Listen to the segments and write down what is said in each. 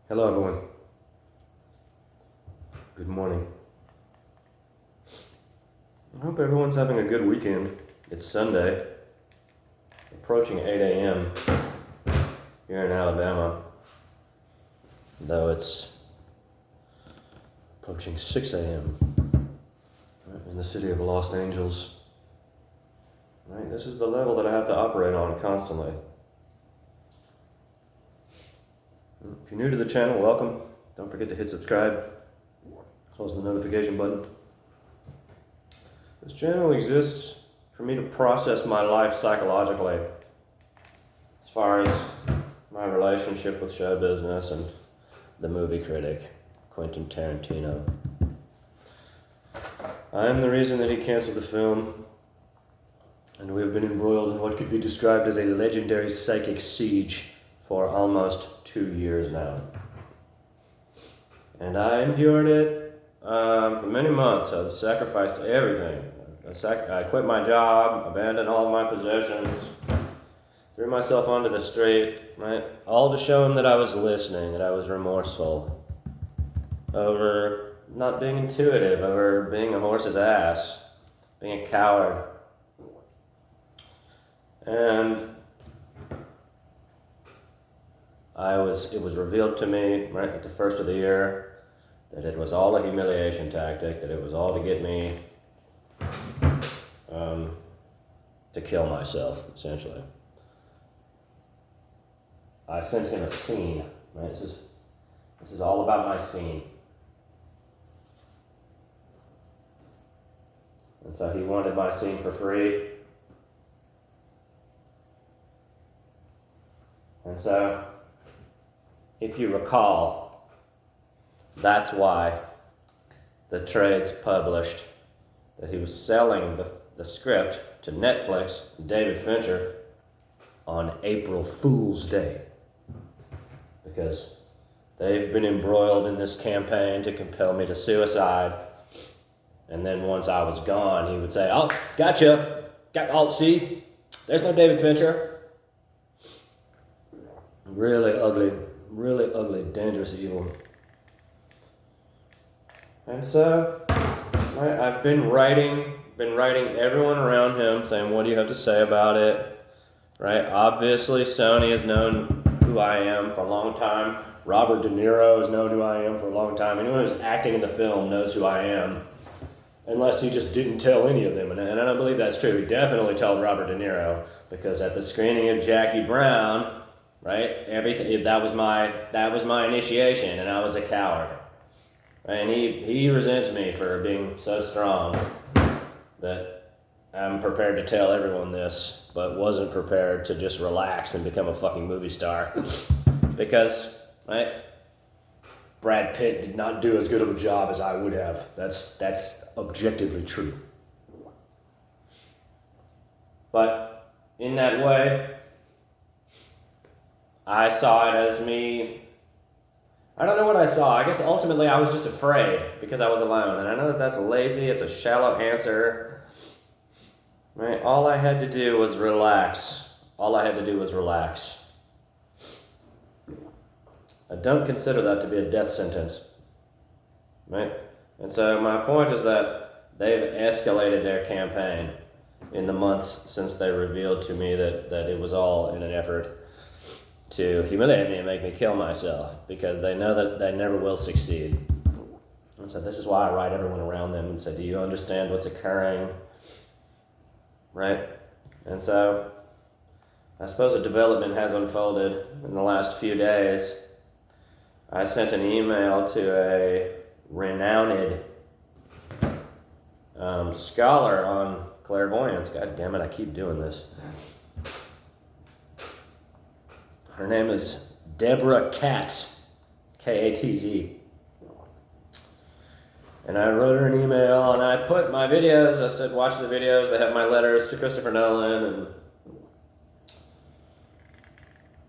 Hello everyone. Good morning. I hope everyone's having a good weekend. It's Sunday, approaching 8 a.m. here in Alabama, though it's approaching 6 a.m. in the city of Los Angeles. Right, this is the level that I have to operate on constantly. If you're new to the channel, welcome. Don't forget to hit subscribe, as well as the notification button. This channel exists for me to process my life psychologically, as far as my relationship with show business and the movie critic, Quentin Tarantino. I am the reason that he canceled the film, and we have been embroiled in what could be described as a legendary psychic siege for almost 2 years now. And I endured it for many months. I sacrificed everything. I quit my job, abandoned all of my possessions, threw myself onto the street, right? All to show him that I was listening, that I was remorseful over not being intuitive, over being a horse's ass, being a coward. And it was revealed to me right at the first of the year that it was all a humiliation tactic, that it was all to get me to kill myself, essentially. I sent him a scene, right? This is all about my scene. And so he wanted my scene for free. And so, if you recall, that's why the trades published that he was selling the script to Netflix, David Fincher, on April Fool's Day. Because they've been embroiled in this campaign to compel me to suicide. And then once I was gone, he would say, "Oh, gotcha. See, there's no David Fincher." Really ugly, dangerous evil. And so, right, I've been writing everyone around him, saying, "What do you have to say about it?" Right? Obviously, Sony has known who I am for a long time. Robert De Niro has known who I am for a long time. Anyone who's acting in the film knows who I am, unless he just didn't tell any of them. And I don't believe that's true. He definitely told Robert De Niro, because at the screening of Jackie Brown, right, everything that was my initiation, and I was a coward. And he resents me for being so strong that I'm prepared to tell everyone this, but wasn't prepared to just relax and become a fucking movie star. Because, right, Brad Pitt did not do as good of a job as I would have. That's objectively true. But in that way, I saw it as me. I don't know what I saw. I guess ultimately I was just afraid because I was alone. And I know that that's lazy. It's a shallow answer. Right? All I had to do was relax. I don't consider that to be a death sentence. Right? And so my point is that they've escalated their campaign in the months since they revealed to me that it was all in an effort to humiliate me and make me kill myself, because they know that they never will succeed. And so this is why I write everyone around them and say, "Do you understand what's occurring?" Right? And so I suppose a development has unfolded in the last few days. I sent an email to a renowned scholar on clairvoyance. God damn it, I keep doing this. Her name is Deborah Katz, K-A-T-Z. And I wrote her an email, and I put my videos, I said, watch the videos, they have my letters to Christopher Nolan,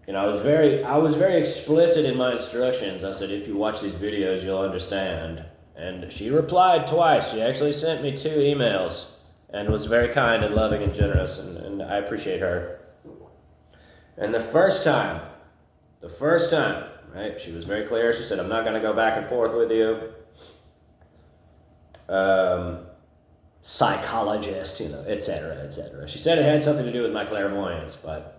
and I was very explicit in my instructions. I said, if you watch these videos, you'll understand. And she replied twice. She actually sent me 2 emails, and was very kind and loving and generous, and I appreciate her. And the first time right? She was very clear. She said, I'm not going to go back and forth with you. Psychologist, etc., etc. She said it had something to do with my clairvoyance, but,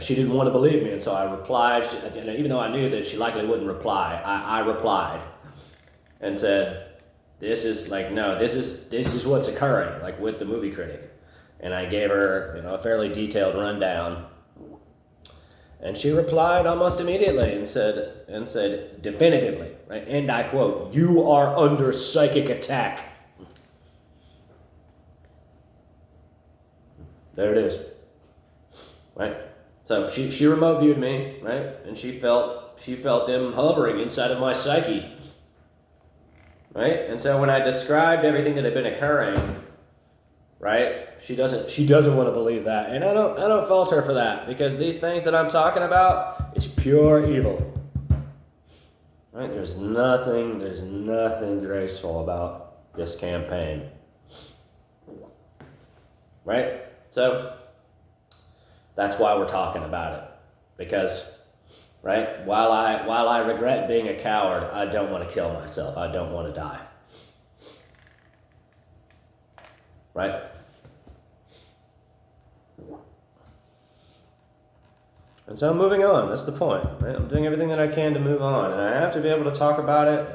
she didn't want to believe me, and so I replied. Even though I knew that she likely wouldn't reply, I replied and said, this is what's occurring, like with the movie Critic. And I gave her, a fairly detailed rundown. And she replied almost immediately and said definitively, right? And I quote, "You are under psychic attack." There it is, right? So she remote viewed me, right? And she felt them hovering inside of my psyche, right? And so when I described everything that had been occurring, right? She doesn't want to believe that, and I don't fault her for that, because these things that I'm talking about is pure evil. Right? There's nothing graceful about this campaign. Right? So that's why we're talking about it, because, right? While I regret being a coward, I don't want to kill myself. I don't want to die. Right? And so I'm moving on. That's the point. Right? I'm doing everything that I can to move on, and I have to be able to talk about it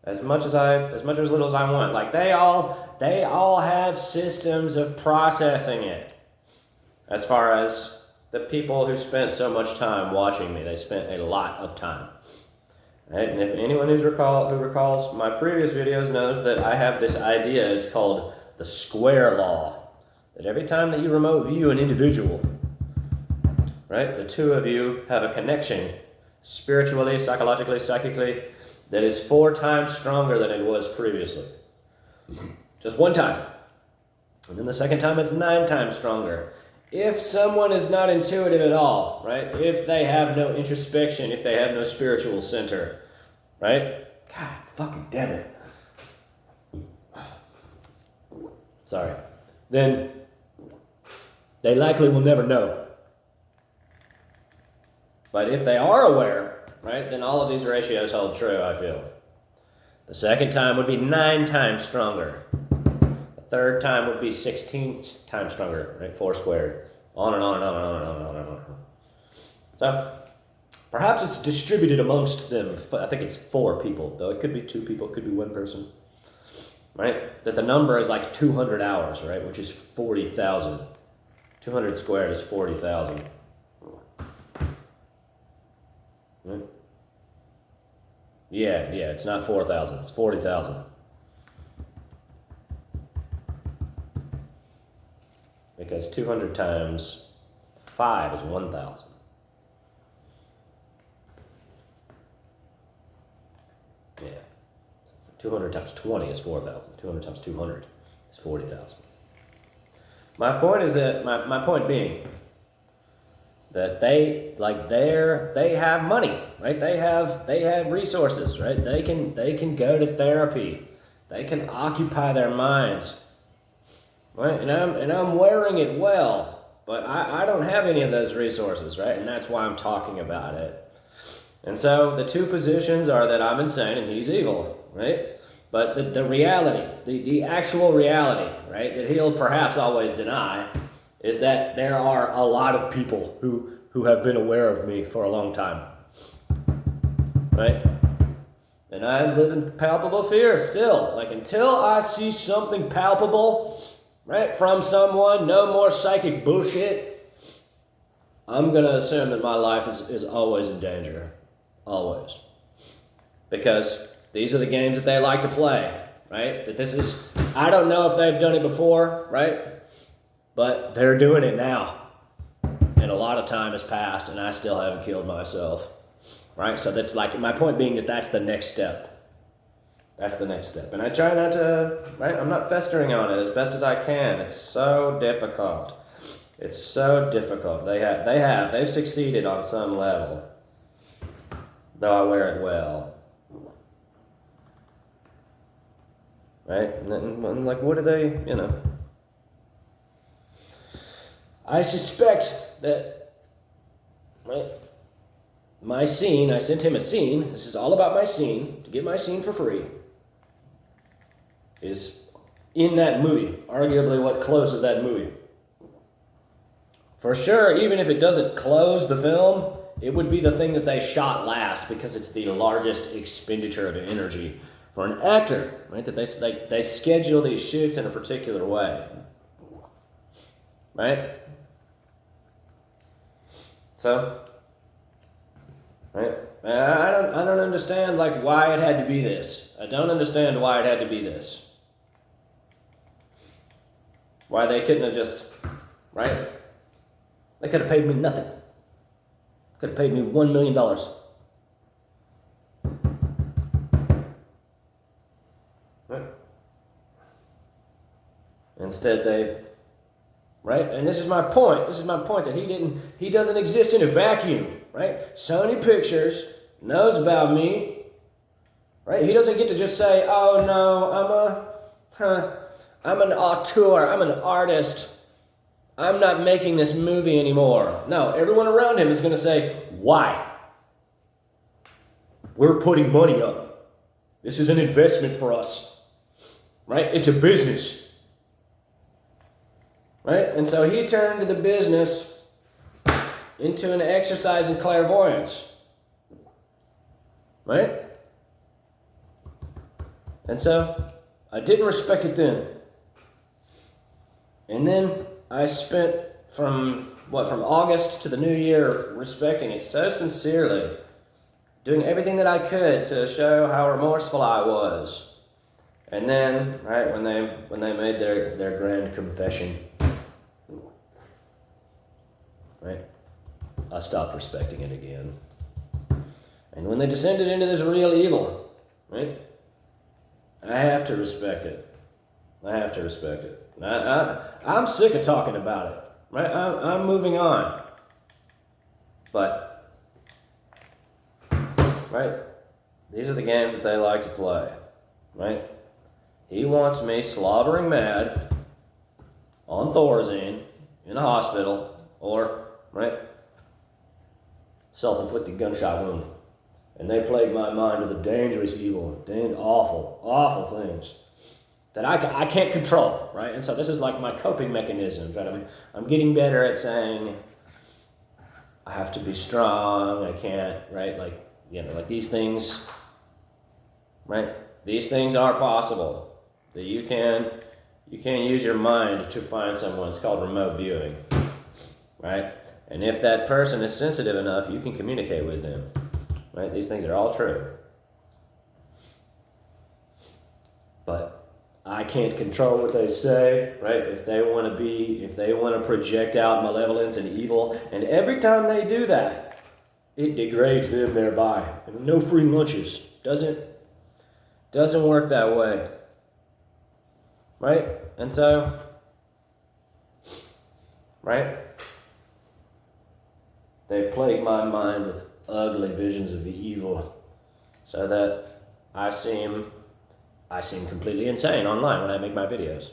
as much or as little as I want. Like they all have systems of processing it. As far as the people who spent so much time watching me, they spent a lot of time. Right? And if anyone who recalls my previous videos knows that I have this idea. It's called the square law. That every time that you remote view an individual, right, the two of you have a connection, spiritually, psychologically, psychically, that is 4 times stronger than it was previously. Just one time. And then the second time it's 9 times stronger. If someone is not intuitive at all, right, if they have no introspection, if they have no spiritual center, right, God fucking damn it. Sorry. Then they likely will never know. But if they are aware, right, then all of these ratios hold true, I feel. The second time would be 9 times stronger. The third time would be 16 times stronger, right, 4 squared. On and on and on and on and on and on and on. So, perhaps it's distributed amongst them. I think it's 4 people, though it could be 2 people, it could be 1 person. Right? That the number is like 200 hours, right, which is 40,000. 200 squared is 40,000. Right? Yeah, it's not 4,000, it's 40,000. Because 200 times 5 is 1,000. Yeah. 200 times 20 is 4,000. 200 times 200 is 40,000. My point being that they have money, right? They have resources, right? They can go to therapy. They can occupy their minds, right? And I'm wearing it well, but I don't have any of those resources, right? And that's why I'm talking about it. And so the 2 positions are that I'm insane and he's evil, right? But the reality, the actual reality, right, that he'll perhaps always deny, is that there are a lot of people who have been aware of me for a long time, right? And I live in palpable fear still. Like, until I see something palpable, right, from someone, no more psychic bullshit, I'm going to assume that my life is always in danger. Always. Because these are the games that they like to play, right? That this is, I don't know if they've done it before, right? But they're doing it now. And a lot of time has passed and I still haven't killed myself, right? So that's like, my point being that that's the next step. That's the next step. And I try not to, right? I'm not festering on it as best as I can. It's so difficult. It's so difficult. They've succeeded on some level. Though I wear it well. Right? And like, what do they, I suspect that, right, my scene, I sent him a scene, this is all about my scene, to get my scene for free, is in that movie, arguably what closes that movie. For sure, even if it doesn't close the film, it would be the thing that they shot last because it's the largest expenditure of energy for an actor, right? That they schedule these shoots in a particular way, right? So, right? I don't understand like why it had to be this. I don't understand why it had to be this. Why they couldn't have just, right? They could have paid me nothing. Could have paid me $1 million. Right? Instead they, right? And this is my point. This is my point that he doesn't exist in a vacuum, right? Sony Pictures knows about me, right? He doesn't get to just say, oh no, I'm an auteur, I'm an artist. I'm not making this movie anymore. No, everyone around him is going to say, why? We're putting money up. This is an investment for us. Right? It's a business. Right? And so he turned the business into an exercise in clairvoyance. Right? And so I didn't respect it then. And then I spent from August to the new year respecting it so sincerely, doing everything that I could to show how remorseful I was. And then, right, when they made their grand confession, right, I stopped respecting it again. And when they descended into this real evil, right, I have to respect it. I have to respect it. I'm sick of talking about it, right? I'm moving on. But, right, these are the games that they like to play, right? He wants me slobbering mad on Thorazine in a hospital or, right, self-inflicted gunshot wound. And they plague my mind with a dangerous evil, awful, awful things that I can't control, right? And so this is like my coping mechanism, right? I'm getting better at saying, I have to be strong, I can't, right? Like, you know, like these things, right? These things are possible. That you can use your mind to find someone. It's called remote viewing, right? And if that person is sensitive enough, you can communicate with them, right? These things are all true. But I can't control what they say, right? If they want to project out malevolence and evil, and every time they do that, it degrades them thereby. And no free lunches. Doesn't work that way. Right? And so, right? They plague my mind with ugly visions of evil so that I seem completely insane online when I make my videos.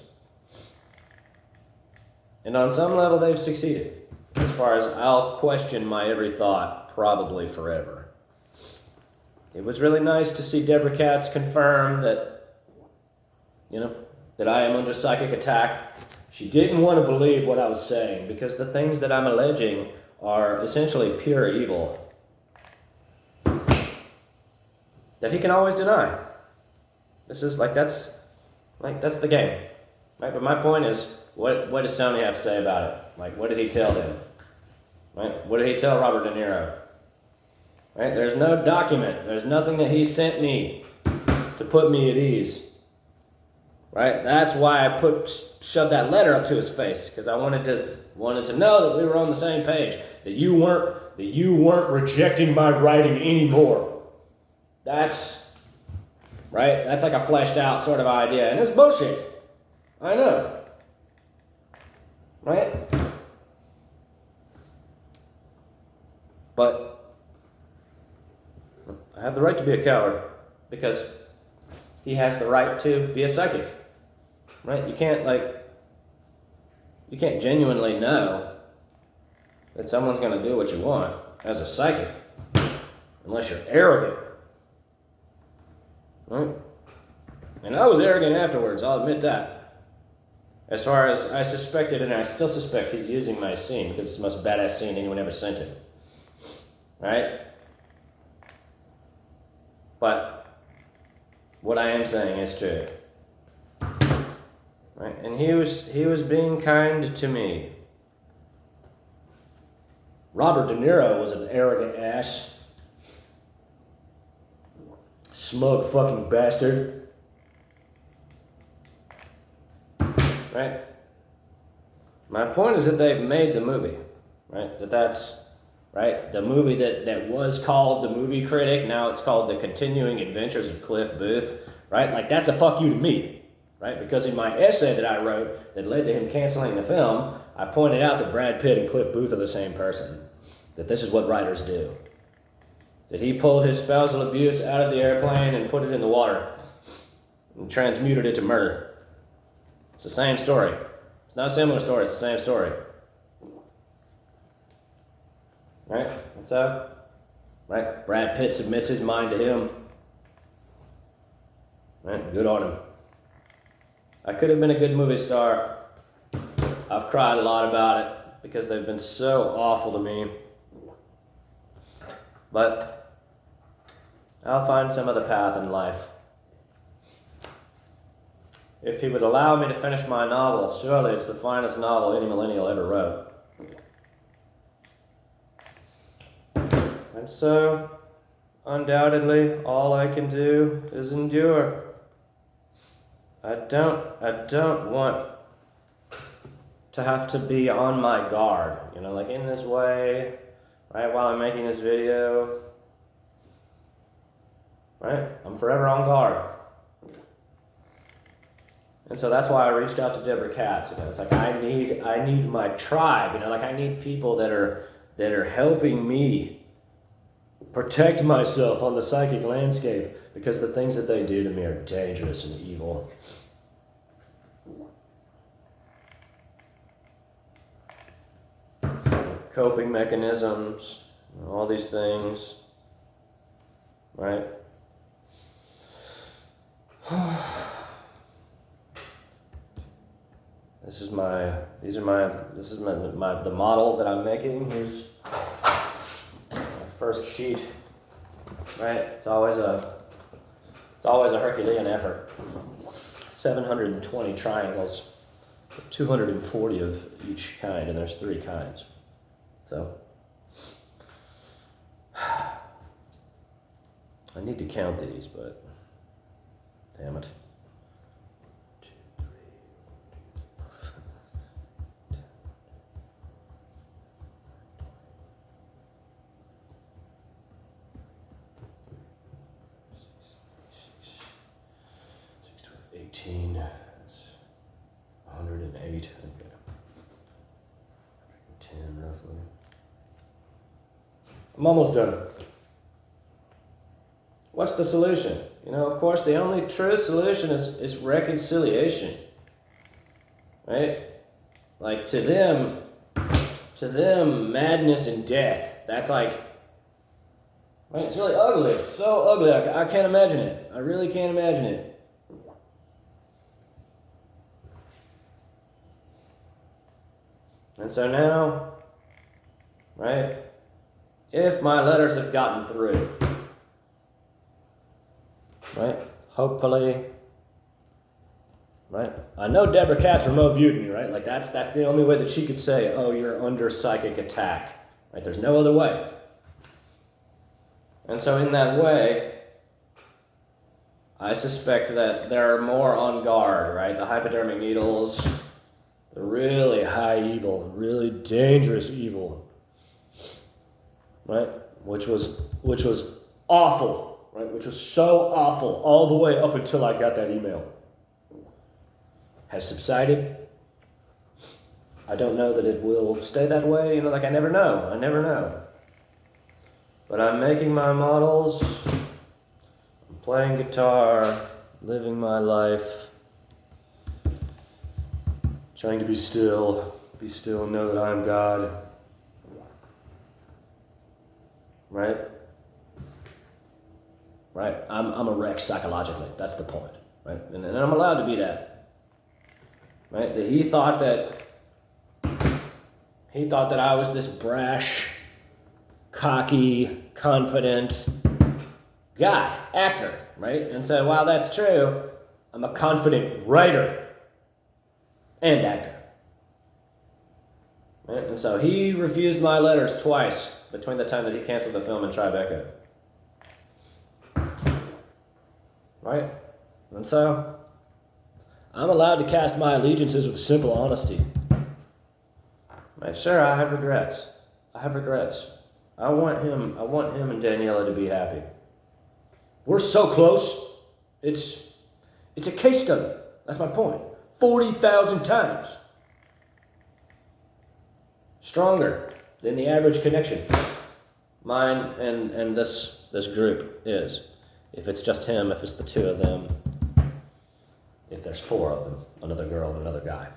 And on some level, they've succeeded. As far as I'll question my every thought probably forever. It was really nice to see Deborah Katz confirm that, you know, that I am under psychic attack. She didn't want to believe what I was saying because the things that I'm alleging are essentially pure evil that he can always deny. This is that's the game, right? But my point is, what does Sony have to say about it? Like, what did he tell them? Right? What did he tell Robert De Niro? Right? There's no document. There's nothing that he sent me to put me at ease. Right? That's why I shoved that letter up to his face, because I wanted to know that we were on the same page, that you weren't rejecting my writing anymore. That's right. That's like a fleshed out sort of idea, and it's bullshit. I know. Right? But I have the right to be a coward because he has the right to be a psychic. Right? You can't genuinely know that someone's going to do what you want as a psychic. unless you're arrogant, right? And I was arrogant afterwards, I'll admit that. As far as I suspected, and I still suspect he's using my scene, because it's the most badass scene anyone ever sent him. Right? But what I am saying is true. Right? And he was being kind to me. Robert De Niro was an arrogant ass. Smug fucking bastard. Right? My point is that they've made the movie, right? That's, right? The movie that was called The Movie Critic, now it's called The Continuing Adventures of Cliff Booth, right? Like, that's a fuck you to me, right? Because in my essay that I wrote that led to him canceling the film, I pointed out that Brad Pitt and Cliff Booth are the same person. That this is what writers do. That he pulled his spousal abuse out of the airplane and put it in the water and transmuted it to murder. It's the same story. It's not a similar story, it's the same story. Right? What's up? Right? Brad Pitt submits his mind to him. Right? Good on him. I could have been a good movie star. I've cried a lot about it because they've been so awful to me. But I'll find some other path in life. If he would allow me to finish my novel, surely it's the finest novel any millennial ever wrote. And so, undoubtedly, all I can do is endure. I don't want to have to be on my guard, like in this way, right, while I'm making this video, right? I'm forever on guard. And so that's why I reached out to Deborah Katz. It's like I need my tribe. Like I need people that are helping me protect myself on the psychic landscape, because the things that they do to me are dangerous and evil. Coping mechanisms, all these things, right? This is the model that I'm making. Here's my first sheet, right? It's always a Herculean effort. 720 triangles, 240 of each kind, and there's 3 kinds. So, I need to count these, but damn it. 18, that's 108, okay. 110 roughly. I'm almost done. What's the solution? Of course, the only true solution is reconciliation. Right? Like to them, madness and death, that's like, right? It's really ugly. It's so ugly. I can't imagine it. I really can't imagine it. And so now, right, if my letters have gotten through, right, hopefully, right, I know Deborah Katz remote viewed me, right, like that's the only way that she could say, oh, you're under psychic attack, right, there's no other way. And so in that way, I suspect that there are more on guard, right, the hypodermic needles, the really high evil, really dangerous evil, right? Which was awful, right? Which was so awful all the way up until I got that email. Has subsided. I don't know that it will stay that way. Like I never know. But I'm making my models. I'm playing guitar, living my life. Trying to be still and know that I'm God. Right? right? I'm a wreck psychologically. That's the point, right? And I'm allowed to be that, right? That he thought that I was this brash, cocky, confident guy, actor, right? And so while that's true, I'm a confident writer and actor. Right? And so he refused my letters twice between the time that he canceled the film and Tribeca. Right? And so I'm allowed to cast my allegiances with simple honesty. Right? Sure, I have regrets. I want him and Daniela to be happy. We're so close. It's a case study. That's my point. 40,000 times stronger than the average connection mine and this group is. If it's just him, if it's the two of them, if there's four of them, another girl and another guy.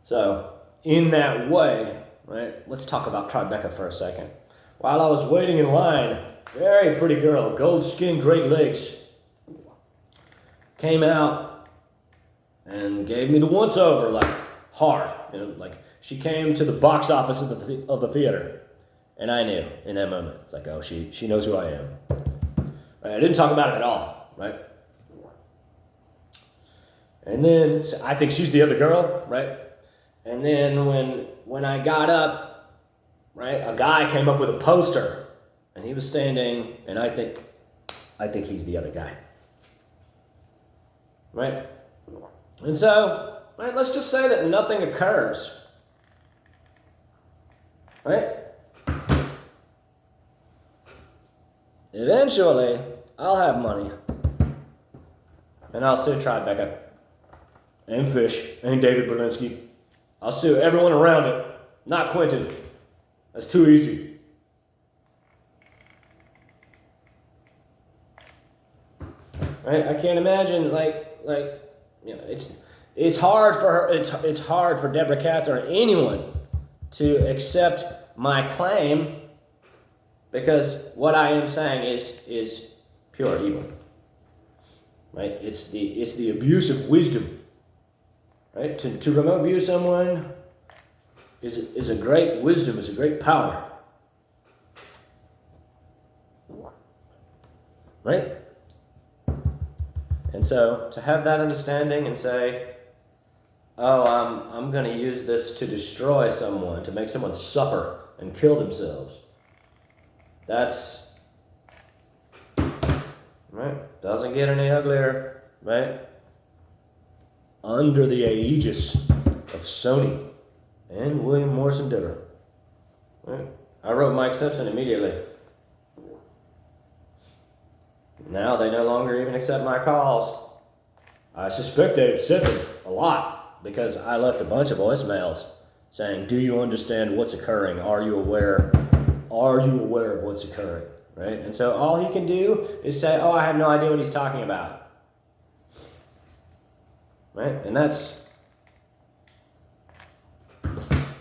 So in that way, right, let's talk about Tribeca for a second. While I was waiting in line, very pretty girl, gold skin, great legs, came out and gave me the once over, like hard, like she came to the box office of the theater, and I knew in that moment. It's like, oh, she knows who I am. Right? I didn't talk about it at all, right? And then I think she's the other girl, right? And then when I got up, right, a guy came up with a poster, and he was standing, and I think he's the other guy, right? And so, right, let's just say that nothing occurs, right? Eventually, I'll have money, and I'll sue Tribeca, and Fish, and David Berlinski. I'll sue everyone around it, not Quentin. That's too easy. Right? I can't imagine, it's hard for her. It's hard for Deborah Katz or anyone to accept my claim, because what I am saying is pure evil. Right? It's the abuse of wisdom. Right? To remote view someone is a great wisdom, is a great power. Right? And so to have that understanding and say, oh, I'm going to use this to destroy someone, to make someone suffer and kill themselves. That's, right? Doesn't get any uglier, right? Under the aegis of Sony and William Morrison Diller. Right? I wrote Mike Simpson immediately. Now they no longer even accept my calls. I suspect they upset them a lot, because I left a bunch of voicemails saying, do you understand what's occurring? Are you aware? Are you aware of what's occurring? Right? And so all he can do is say, oh, I have no idea what he's talking about. Right? And that's,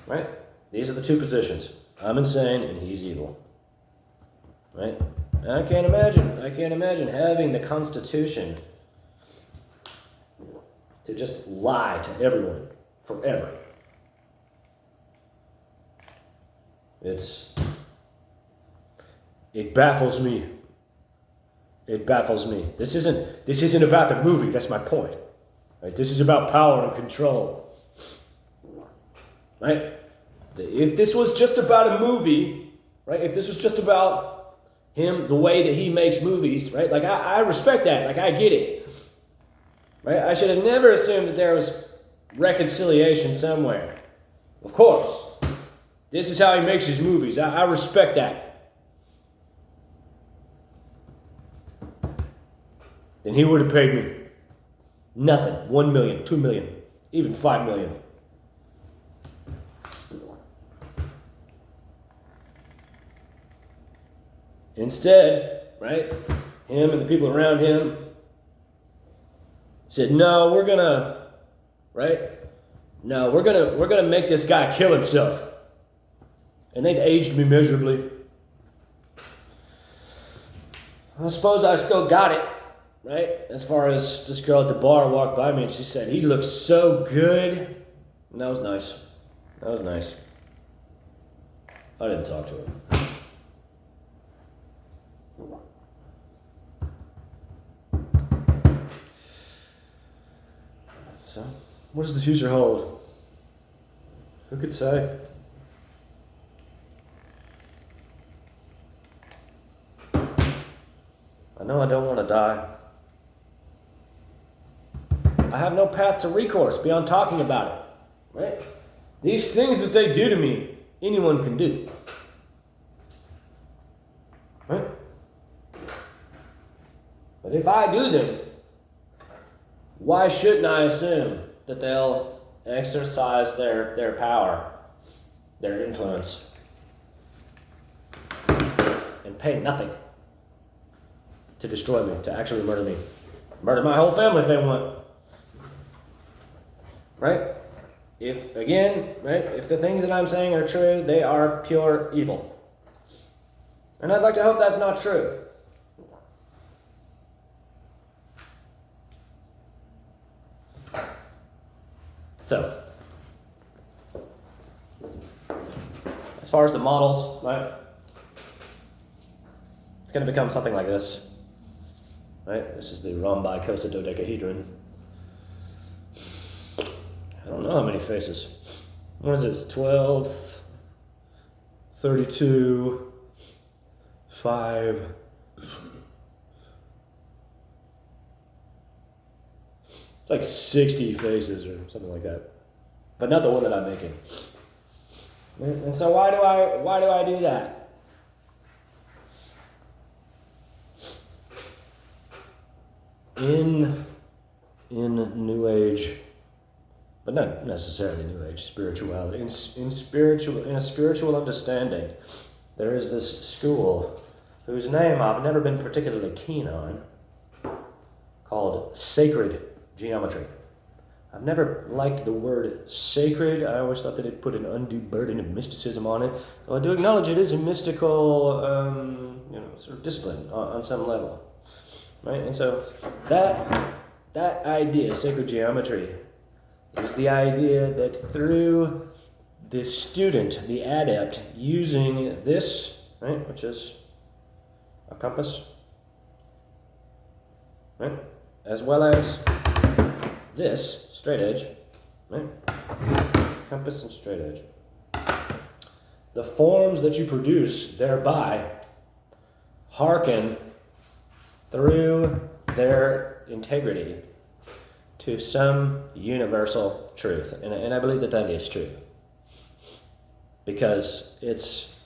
right? These are the two positions. I'm insane and he's evil. Right? And I can't imagine having the Constitution to just lie to everyone forever. It baffles me. It baffles me. This isn't about the movie, that's my point. Right? This is about power and control. Right? If this was just about a movie, right? If this was just about him, the way that he makes movies, right? Like, I respect that. Like, I get it. Right? I should have never assumed that there was reconciliation somewhere. Of course. This is how he makes his movies. I respect that. Then he would have paid me nothing. 1 million, 2 million, even 5 million. Instead, right, him and the people around him said, no, we're gonna make this guy kill himself. And they'd aged me miserably. I suppose I still got it, right? As far as this girl at the bar walked by me and she said, "He looks so good." And that was nice. That was nice. I didn't talk to him. So, what does the future hold? Who could say? I know I don't want to die. I have no path to recourse beyond talking about it, right? These things that they do to me, anyone can do, right? But if I do them, why shouldn't I assume that they'll exercise their power, their influence, and pay nothing to destroy me, to actually murder me? Murder my whole family if they want. Right? If the things that I'm saying are true, they are pure evil. And I'd like to hope that's not true. So, as far as the models, right? It's going to become something like this. Right? This is the rhombicosidodecahedron. I don't know how many faces. What is this? 12, 32, 5. It's like 60 faces or something like that. But not the one that I'm making. And so why do I do that? In New Age, but not necessarily New Age, spirituality. In a spiritual understanding, there is this school whose name I've never been particularly keen on, called sacred geometry. I've never liked the word sacred. I always thought that it put an undue burden of mysticism on it. Well, I do acknowledge it is a mystical, sort of discipline on some level, right? And so that idea, sacred geometry, is the idea that through the student, the adept, using this, right, which is a compass, right, as well as this straight edge, right, compass and straight edge, the forms that you produce thereby hearken through their integrity to some universal truth. And I believe that is true. Because it's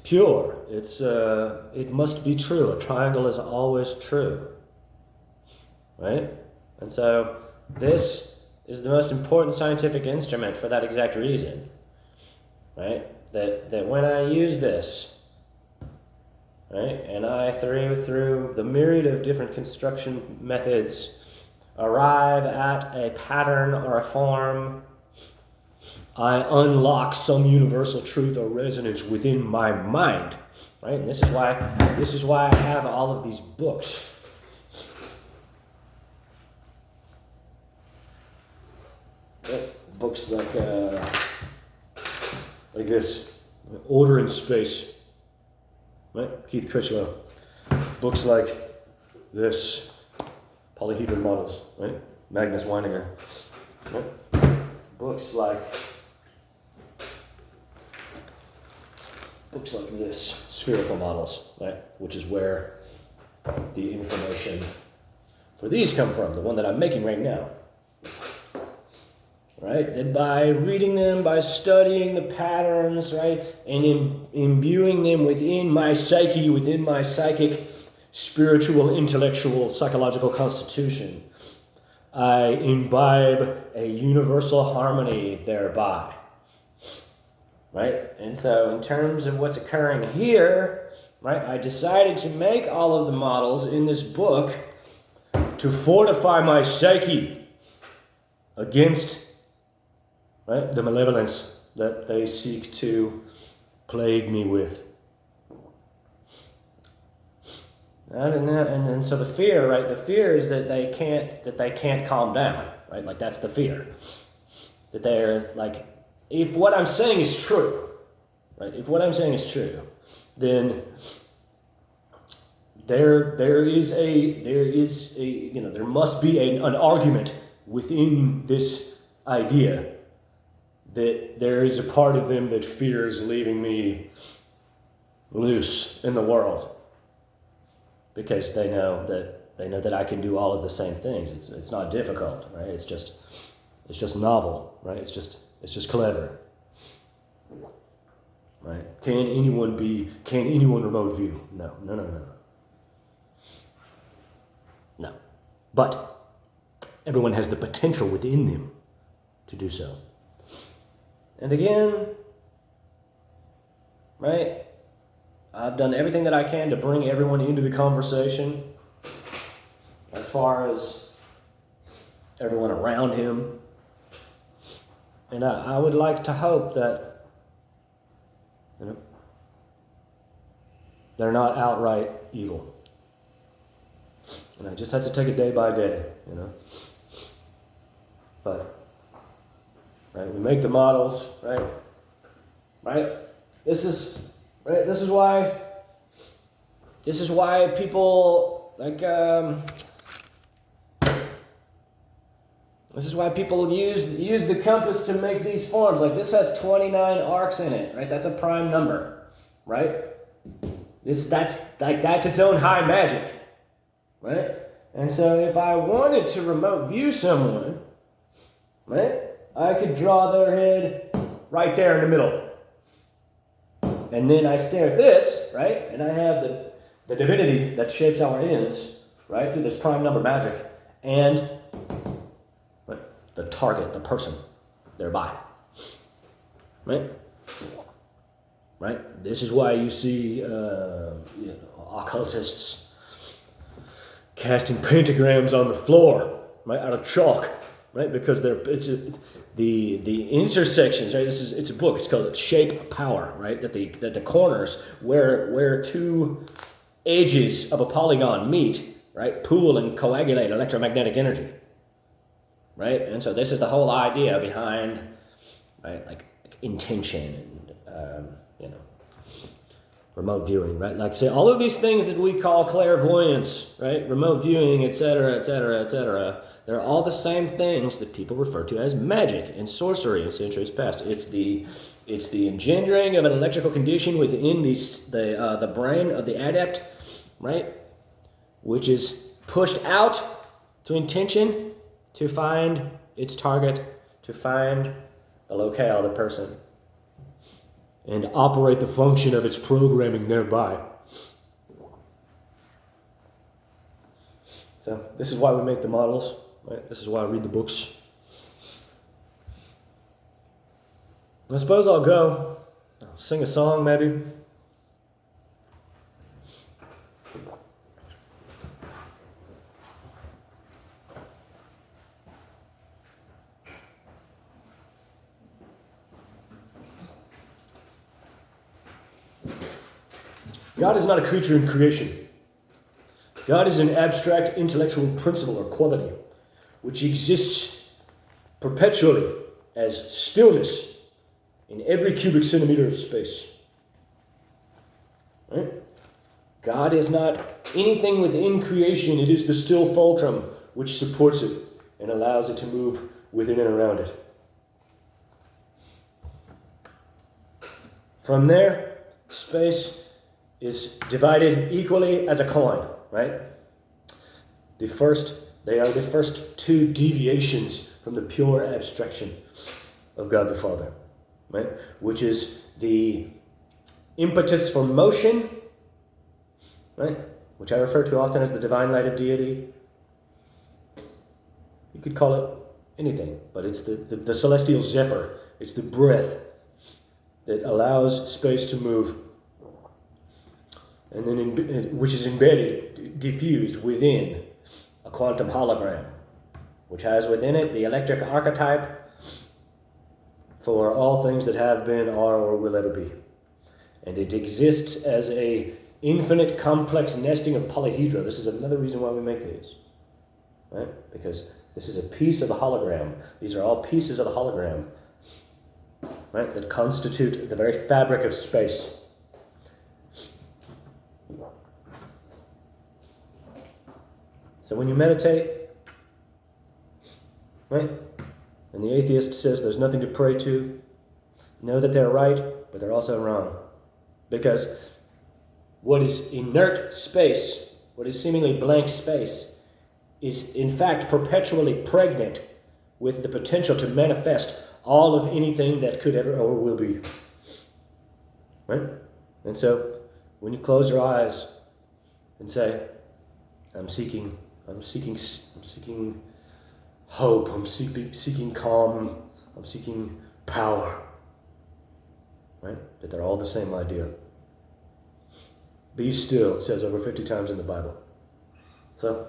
pure. It must be true. A triangle is always true. Right? And so this is the most important scientific instrument for that exact reason. Right? That when I use this, right, and I through the myriad of different construction methods arrive at a pattern or a form, I unlock some universal truth or resonance within my mind, right? And this is why I have all of these books. Books like this, Order in Space, right? Keith Critchlow. Books like this, Polyhedron Models, right? Magnus Weininger. Right? Books like this, Spherical Models, right? Which is where the information for these come from, the one that I'm making right now. Right? That by reading them, by studying the patterns, right, and imbuing them within my psyche, within my psychic, spiritual, intellectual, psychological constitution, I imbibe a universal harmony thereby. Right? And so in terms of what's occurring here, right, I decided to make all of the models in this book to fortify my psyche against, right, the malevolence that they seek to plague me with. And so the fear, right? The fear is that they can't calm down, right? Like that's the fear. That they're like, if what I'm saying is true, right? If what I'm saying is true, then there must be an argument within this idea that there is a part of them that fears leaving me loose in the world, because they know that I can do all of the same things. It's not difficult, right? It's just novel, right? It's just clever, right? Can anyone remote view? No. But everyone has the potential within them to do so. And again, right? I've done everything that I can to bring everyone into the conversation, as far as everyone around him. And I would like to hope that, they're not outright evil. And I just have to take it day by day, But, right, we make the models, right? Right? This is why people this is why people use the compass to make these forms. Like this has 29 arcs in it, right? That's a prime number, right? That's its own high magic. Right? And so if I wanted to remote view someone, right, I could draw their head right there in the middle. And then I stare at this, right, and I have the divinity that shapes our ends, right, through this prime number magic, and the target, the person, thereby. Right? Right? This is why you see occultists casting pentagrams on the floor, right, out of chalk, right? Because the intersections, right? It's a book. It's called Shape Power, right? That the corners where two edges of a polygon meet, right, pool and coagulate electromagnetic energy, right? And so this is the whole idea behind, right, like intention and remote viewing, right? Like, say, all of these things that we call clairvoyance, right? Remote viewing, etc., they're all the same things that people refer to as magic and sorcery in centuries past. It's the engendering of an electrical condition within the brain of the adept, right? Which is pushed out to intention to find its target, to find the locale of the person, and operate the function of its programming thereby. So this is why we make the models, right? This is why I read the books. I suppose I'll go sing a song, maybe. God is not a creature in creation. God is an abstract intellectual principle or quality which exists perpetually as stillness in every cubic centimeter of space. Right? God is not anything within creation. It is the still fulcrum which supports it and allows it to move within and around it. From there, space is divided equally as a coin, right? They are the first two deviations from the pure abstraction of God the Father, right? Which is the impetus for motion, right? Which I refer to often as the divine light of deity. You could call it anything, but it's the celestial zephyr. It's the breath that allows space to move, and then which is embedded, diffused within a quantum hologram, which has within it the electric archetype for all things that have been, are, or will ever be. And it exists as a infinite complex nesting of polyhedra. This is another reason why we make these, right? Because this is a piece of the hologram. These are all pieces of the hologram, right, that constitute the very fabric of space. So when you meditate, right, and the atheist says there's nothing to pray to, know that they're right, but they're also wrong. Because what is inert space, what is seemingly blank space, is in fact perpetually pregnant with the potential to manifest all of anything that could ever or will be. Right? And so when you close your eyes and say, I'm seeking hope, I'm seeking calm, I'm seeking power. Right? That they're all the same idea. Be still, it says over 50 times in the Bible. So,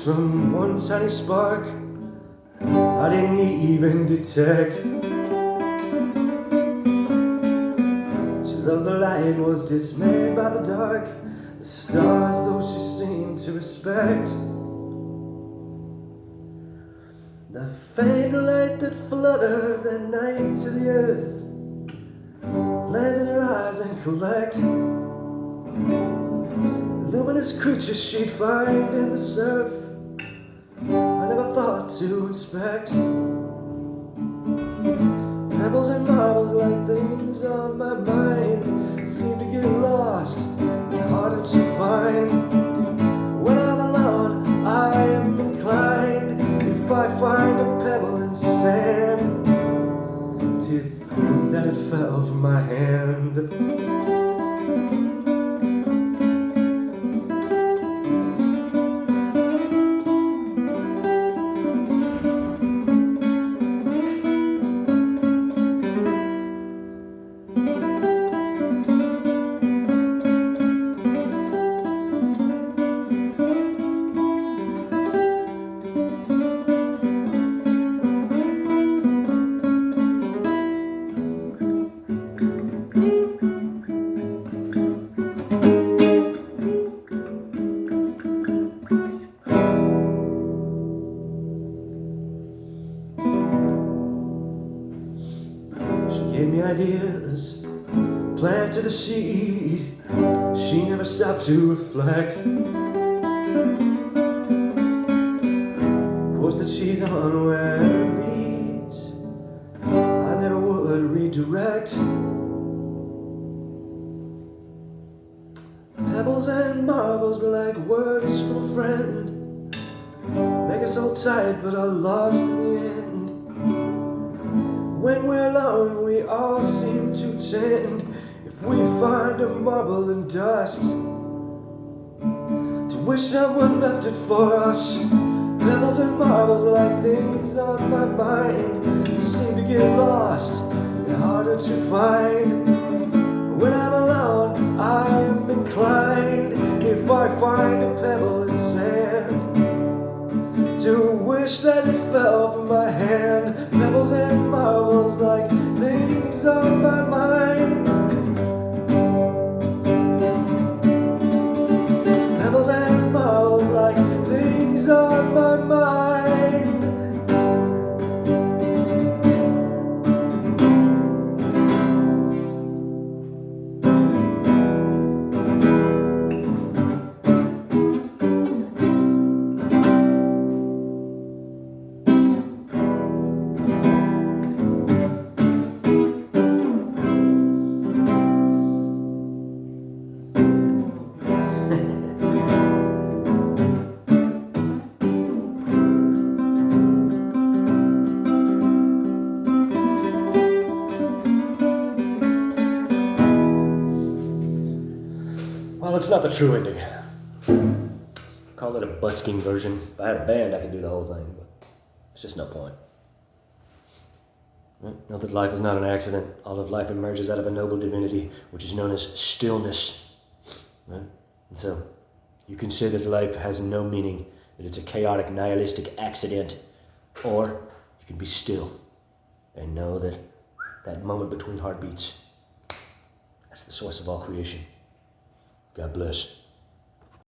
from one tiny spark I didn't even detect. She loved the light, was dismayed by the dark, the stars though she seemed to respect. The faint light that flutters at night to the earth, land in her eyes and collect luminous creatures she'd find in the surf I never thought to inspect. Pebbles and marbles like things on my mind seem to get lost and harder to find. When I'm alone I am inclined, if I find a pebble in sand, to think that it fell from my hand. Gave me ideas, planted a seed, she never stopped to reflect. Course that she's on where it leads, redirect. Pebbles and marbles like words from a friend, make us all tight but are lost in the end. When we're alone we all seem to tend, if we find a marble in dust, to wish someone left it for us. Pebbles and marbles like things on my mind, seem to get lost and harder to find. When I'm alone, I am inclined, if I find a pebble in sand, to wish that it fell from my hand. Pebbles and marbles like things on my mind. Pebbles and marbles like things on my mind. Well, it's not the true ending. Call it a busking version. If I had a band, I could do the whole thing, but it's just no point. Know that life is not an accident. All of life emerges out of a noble divinity, which is known as stillness. Right? And so, you can say that life has no meaning, that it's a chaotic, nihilistic accident, or you can be still and know that that moment between heartbeats, that's the source of all creation. God bless.